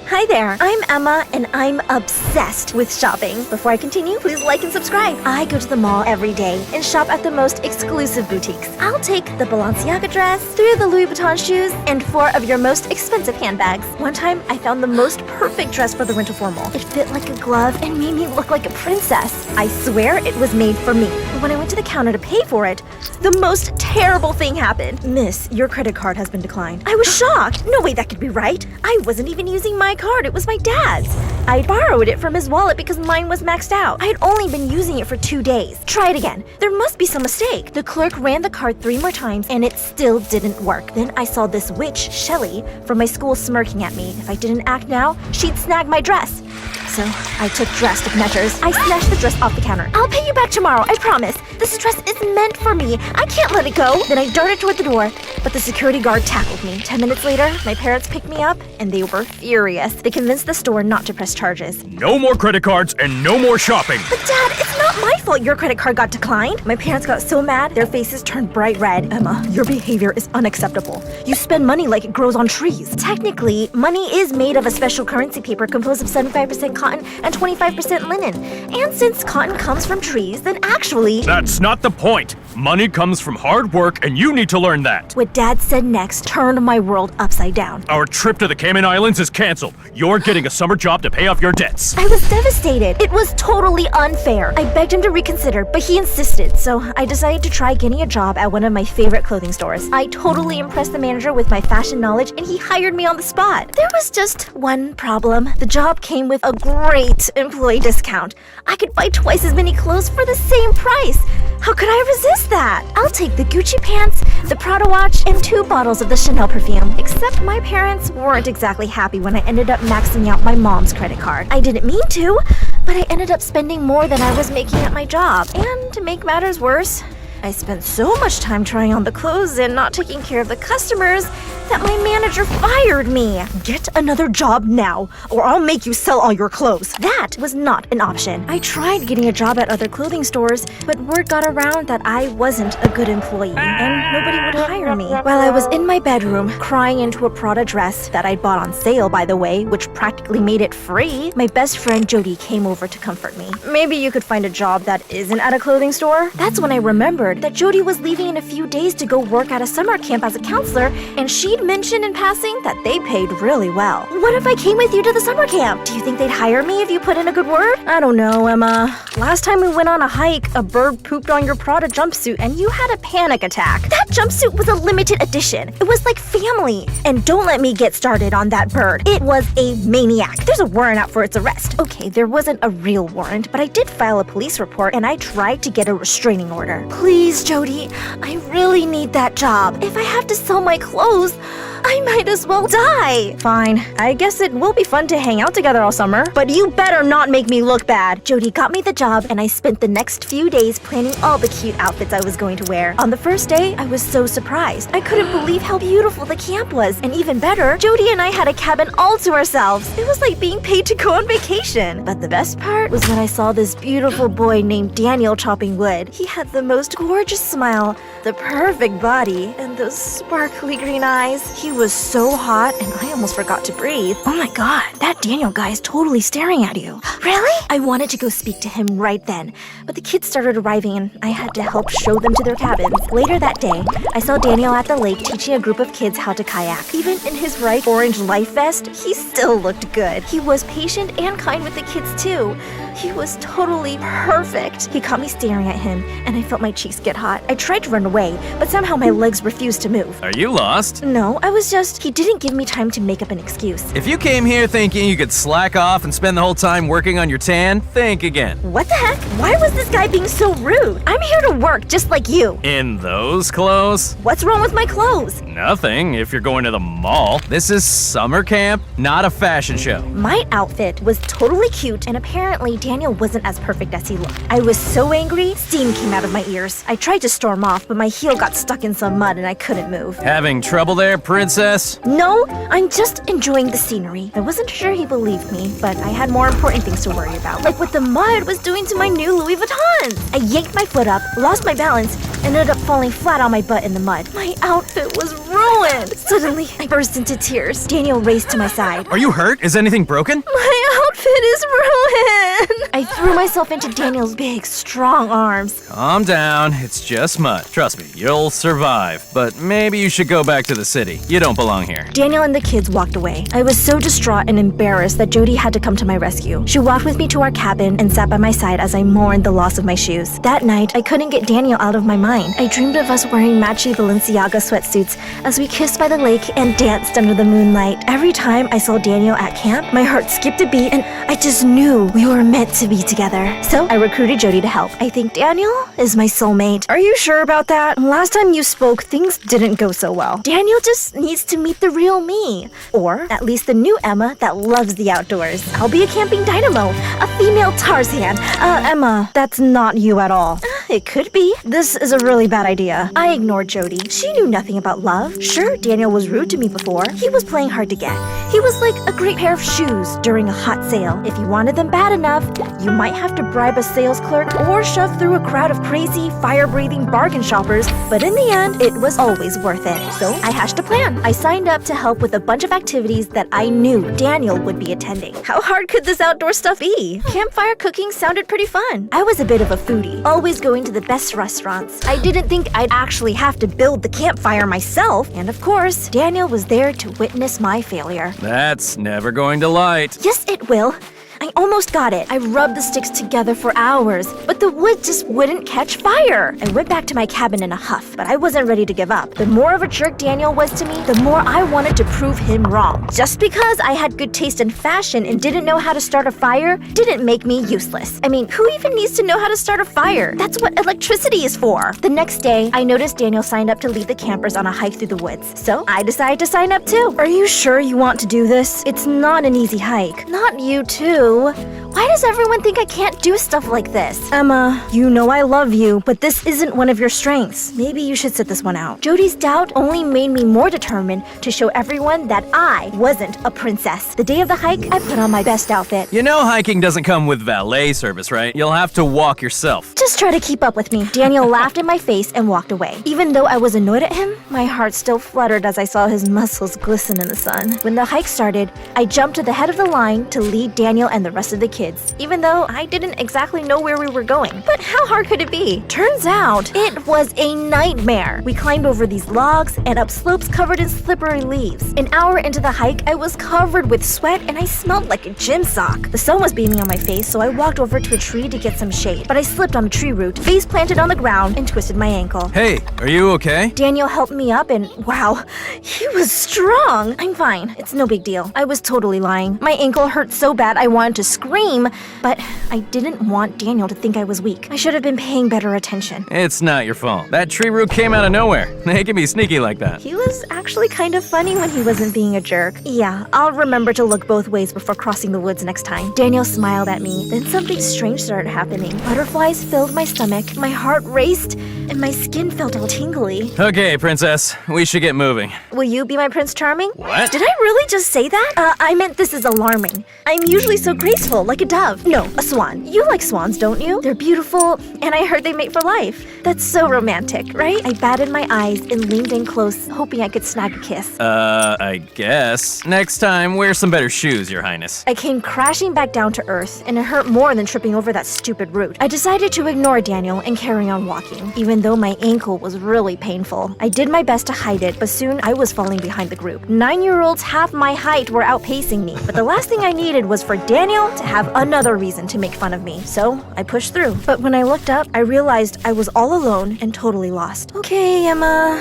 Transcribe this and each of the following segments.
Hi there, I'm Emma, and I'm obsessed with shopping. Before I continue, please like and subscribe. I go to the mall every day and shop at the most exclusive boutiques. I'll take the Balenciaga dress, 3 of the Louis Vuitton shoes, and 4 of your most expensive handbags. One time, I found the most perfect dress for the rental formal. It fit like a glove and made me look like a princess. I swear it was made for me. But when I went to the counter to pay for it, the most terrible thing happened. Miss, your credit card has been declined. I was shocked. No way that could be right. I wasn't even using my card. It was my dad's. I borrowed it from his wallet because mine was maxed out. I had only been using it for 2 days. Try it again. There must be some mistake. The clerk ran the card 3 more times and it still didn't work. Then I saw this witch, Shelly, from my school smirking at me. If I didn't act now, she'd snag my dress. So I took drastic measures. I snatched the dress off the counter. I'll pay you back tomorrow, I promise. This dress is meant for me. I can't let it go. Then I darted toward the door, but the security guard tackled me. 10 minutes later, my parents picked me up, and they were furious. They convinced the store not to press charges. No more credit cards and no more shopping. But Dad, it's not my fault your credit card got declined. My parents got so mad, their faces turned bright red. Emma, your behavior is unacceptable. You spend money like it grows on trees. Technically, money is made of a special currency paper composed of 75% cotton and 25% linen. And since cotton comes from trees, then actually… That's not the point. Money comes from hard work and you need to learn that. What Dad said next turned my world upside down. Our trip to the Cayman Islands is canceled. You're getting a summer job to pay off your debts. I was devastated. It was totally unfair. I begged him to reconsider, but he insisted, so I decided to try getting a job at one of my favorite clothing stores. I totally impressed the manager with my fashion knowledge, and he hired me on the spot. There was just one problem. The job came with a great employee discount. I could buy twice as many clothes for the same price. How could I resist that? I'll take the Gucci pants, the Prada watch, and 2 bottles of the Chanel perfume. Except my parents weren't exactly happy when I ended up maxing out my mom's credit card. I didn't mean to, but I ended up spending more than I was making at my job. And to make matters worse, I spent so much time trying on the clothes and not taking care of the customers that my manager fired me. Get another job now, or I'll make you sell all your clothes. That was not an option. I tried getting a job at other clothing stores, but word got around that I wasn't a good employee, and nobody would hire me. While I was in my bedroom, crying into a Prada dress that I'd bought on sale, by the way, which practically made it free, my best friend Jody came over to comfort me. Maybe you could find a job that isn't at a clothing store? That's when I remembered that Jody was leaving in a few days to go work at a summer camp as a counselor, and she'd mentioned in passing that they paid really well. What if I came with you to the summer camp? Do you think they'd hire me if you put in a good word? I don't know, Emma. Last time we went on a hike, a bird pooped on your Prada jumpsuit and you had a panic attack. That jumpsuit was a limited edition. It was like family. And don't let me get started on that bird. It was a maniac. There's a warrant out for its arrest. Okay, there wasn't a real warrant, but I did file a police report and I tried to get a restraining order. Please, Jody, I really need that job. If I have to sell my clothes, I might as well die. Fine, I guess it will be fun to hang out together all summer, but you better not make me look bad. Jody got me the job, and I spent the next few days planning all the cute outfits I was going to wear. On the first day, I was so surprised. I couldn't believe how beautiful the camp was, and even better, Jody and I had a cabin all to ourselves. It was like being paid to go on vacation. But the best part was when I saw this beautiful boy named Daniel chopping wood. He had the most gorgeous smile, the perfect body, and those sparkly green eyes. He was so hot, and I almost forgot to breathe. Oh my god, that Daniel guy is totally staring at you. Really? I wanted to go speak to him right then, but the kids started arriving and I had to help show them to their cabins. Later that day, I saw Daniel at the lake teaching a group of kids how to kayak. Even in his bright orange life vest, he still looked good. He was patient and kind with the kids too. He was totally perfect. He caught me staring at him, and I felt my cheeks get hot. I tried to run away, but somehow my legs refused to move. Are you lost? No, I was just… He didn't give me time to make up an excuse. If you came here thinking you could slack off and spend the whole time working on your tan, think again. What the heck? Why was this guy being so rude? I'm here to work just like you. In those clothes? What's wrong with my clothes? Nothing, if you're going to the mall. This is summer camp, not a fashion show. My outfit was totally cute, and apparently Daniel wasn't as perfect as he looked. I was so angry, steam came out of my ears. I tried to storm off, but my heel got stuck in some mud and I couldn't move. Having trouble there, princess? princess? No, I'm just enjoying the scenery. I wasn't sure he believed me, but I had more important things to worry about, like what the mud was doing to my new Louis Vuittons. I yanked my foot up, lost my balance, and ended up falling flat on my butt in the mud. My outfit was ruined. Suddenly, I burst into tears. Daniel raced to my side. Are you hurt? Is anything broken? My outfit is ruined. I threw myself into Daniel's big, strong arms. Calm down. It's just mud. Trust me, you'll survive. But maybe you should go back to the city. You don't belong here. Daniel and the kids walked away. I was so distraught and embarrassed that Jody had to come to my rescue. She walked with me to our cabin and sat by my side as I mourned the loss of my shoes. That night, I couldn't get Daniel out of my mind. I dreamed of us wearing matchy Balenciaga sweatsuits as we kissed by the lake and danced under the moonlight. Every time I saw Daniel at camp, my heart skipped a beat and I just knew we were meant to be together. So I recruited Jody to help. I think Daniel is my soulmate. Are you sure about that? Last time you spoke, things didn't go so well. Daniel just needs to meet the real me. Or at least the new Emma that loves the outdoors. I'll be a camping dynamo, a female Tarzan. Emma, that's not you at all. It could be. This is a really bad idea. I ignored Jody. She knew nothing about love. Sure, Daniel was rude to me before. He was playing hard to get. He was like a great pair of shoes during a hot sale. If you wanted them bad enough, you might have to bribe a sales clerk or shove through a crowd of crazy, fire-breathing bargain shoppers. But in the end, it was always worth it. So I hatched a plan. I signed up to help with a bunch of activities that I knew Daniel would be attending. How hard could this outdoor stuff be? Campfire cooking sounded pretty fun. I was a bit of a foodie, always going to the best restaurants. I didn't think I'd actually have to build the campfire myself. And of course, Daniel was there to witness my failure. That's never going to light. Yes, it will. I almost got it. I rubbed the sticks together for hours, but the wood just wouldn't catch fire. I went back to my cabin in a huff, but I wasn't ready to give up. The more of a jerk Daniel was to me, the more I wanted to prove him wrong. Just because I had good taste in fashion and didn't know how to start a fire didn't make me useless. I mean, who even needs to know how to start a fire? That's what electricity is for. The next day, I noticed Daniel signed up to lead the campers on a hike through the woods, so I decided to sign up too. Are you sure you want to do this? It's not an easy hike. Not you too. Why does everyone think I can't do stuff like this? Emma, you know I love you, but this isn't one of your strengths. Maybe you should sit this one out. Jody's doubt only made me more determined to show everyone that I wasn't a princess. The day of the hike, I put on my best outfit. You know hiking doesn't come with valet service, right? You'll have to walk yourself. Just try to keep up with me. Daniel laughed in my face and walked away. Even though I was annoyed at him, my heart still fluttered as I saw his muscles glisten in the sun. When the hike started, I jumped to the head of the line to lead Daniel and the rest of the kids, even though I didn't exactly know where we were going. But how hard could it be? Turns out, it was a nightmare. We climbed over these logs and up slopes covered in slippery leaves. An hour into the hike, I was covered with sweat and I smelled like a gym sock. The sun was beaming on my face, so I walked over to a tree to get some shade. But I slipped on a tree root, face planted on the ground, and twisted my ankle. Hey, are you okay? Daniel helped me up and wow, he was strong. I'm fine. It's no big deal. I was totally lying. My ankle hurt so bad I wanted to scream, but I didn't want Daniel to think I was weak. I should have been paying better attention. It's not your fault. That tree root came out of nowhere. They can be sneaky like that. He was actually kind of funny when he wasn't being a jerk. Yeah, I'll remember to look both ways before crossing the woods next time. Daniel smiled at me. Then something strange started happening. Butterflies filled my stomach, my heart raced, and my skin felt all tingly. Okay, princess, we should get moving. Will you be my Prince Charming? What? Did I really just say that? I meant this is alarming. I'm usually so graceful, like a dove. No, a swan. You like swans, don't you? They're beautiful, and I heard they mate for life. That's so romantic, right? I batted my eyes and leaned in close, hoping I could snag a kiss. I guess. Next time, wear some better shoes, Your Highness. I came crashing back down to earth, and it hurt more than tripping over that stupid root. I decided to ignore Daniel and carry on walking, even though my ankle was really painful. I did my best to hide it, but soon I was falling behind the group. 9-year-olds half my height were outpacing me, but the last thing I needed was for Daniel to have another reason to make fun of me, so I pushed through. But when I looked up, I realized I was all alone and totally lost. Okay, Emma,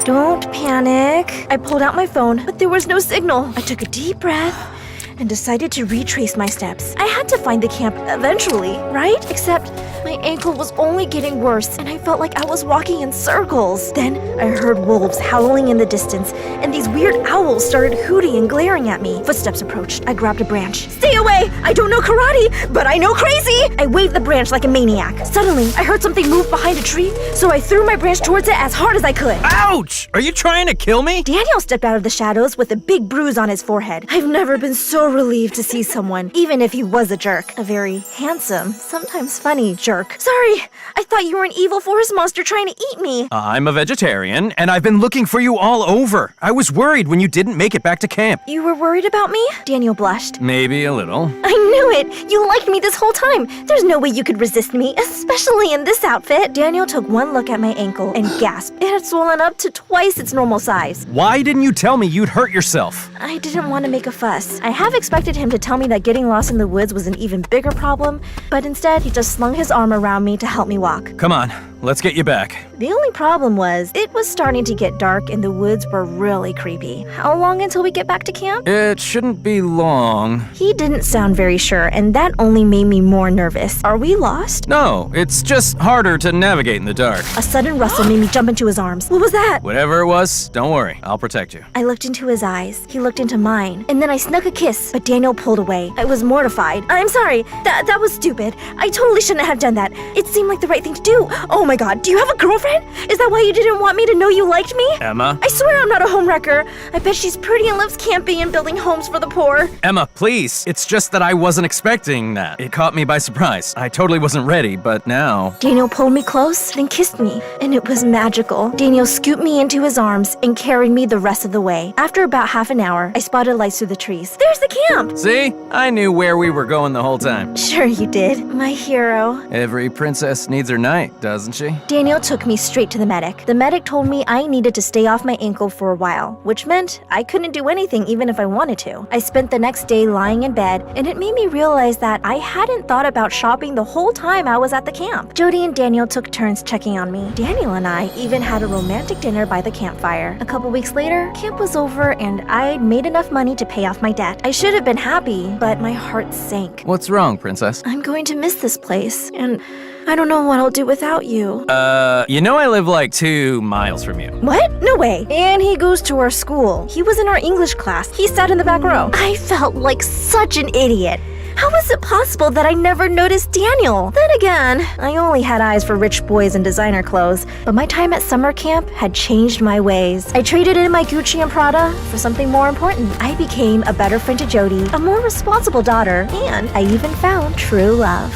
don't panic. I pulled out my phone, but there was no signal. I took a deep breath and decided to retrace my steps. I had to find the camp eventually, right? Except my ankle was only getting worse, and I felt like I was walking in circles. Then I heard wolves howling in the distance, and these weird owls started hooting and glaring at me. Footsteps approached. I grabbed a branch. Stay away! I don't know karate, but I know crazy! I waved the branch like a maniac. Suddenly, I heard something move behind a tree, so I threw my branch towards it as hard as I could. Ouch! Are you trying to kill me? Daniel stepped out of the shadows with a big bruise on his forehead. I've never been so relieved to see someone, even if he was a jerk. A very handsome, sometimes funny jerk. Sorry, I thought you were an evil forest monster trying to eat me. I'm a vegetarian, and I've been looking for you all over. I was worried when you didn't make it back to camp. You were worried about me? Daniel blushed. Maybe a little. I knew it! You liked me this whole time! There's no way you could resist me, especially in this outfit! Daniel took one look at my ankle and gasped. It had swollen up to twice its normal size. Why didn't you tell me you'd hurt yourself? I didn't want to make a fuss. I have expected him to tell me that getting lost in the woods was an even bigger problem, but instead he just slung his arm around me to help me walk. Come on, let's get you back. The only problem was, it was starting to get dark and the woods were really creepy. How long until we get back to camp? It shouldn't be long. He didn't sound very sure, and that only made me more nervous. Are we lost? No, it's just harder to navigate in the dark. A sudden rustle made me jump into his arms. What was that? Whatever it was, don't worry, I'll protect you. I looked into his eyes. He looked into mine. And then I snuck a kiss, but Daniel pulled away. I was mortified. I'm sorry. That was stupid. I totally shouldn't have done that. It seemed like the right thing to do. Oh my god, do you have a girlfriend? Is that why you didn't want me to know you liked me? Emma? I swear I'm not a homewrecker. I bet she's pretty and loves camping and building homes for the poor. Emma, please. It's just that I wasn't expecting that. It caught me by surprise. I totally wasn't ready, but now... Daniel pulled me close, then kissed me, and it was magical. Daniel scooped me into his arms and carried me the rest of the way. After about half an hour, I spotted lights through the trees. There's the camp! See? I knew where we were going the whole time. Sure you did, my hero. Every princess needs her knight, doesn't she? Daniel took me straight to the medic. The medic told me I needed to stay off my ankle for a while, which meant I couldn't do anything even if I wanted to. I spent the next day lying in bed, and it made me realize that I hadn't thought about shopping the whole time I was at the camp. Jody and Daniel took turns checking on me. Daniel and I even had a romantic dinner by the campfire. A couple weeks later, camp was over and I'd made enough money to pay off my debt. I should have been happy, but my heart sank. What's wrong, princess? I'm going to miss this place, and I don't know what I'll do without you. You know I live like 2 miles from you. What? No way. And he goes to our school. He was in our English class. He sat in the back row. I felt like such an idiot. How is it possible that I never noticed Daniel? Then again, I only had eyes for rich boys and designer clothes, but my time at summer camp had changed my ways. I traded in my Gucci and Prada for something more important. I became a better friend to Jody, a more responsible daughter, and I even found true love.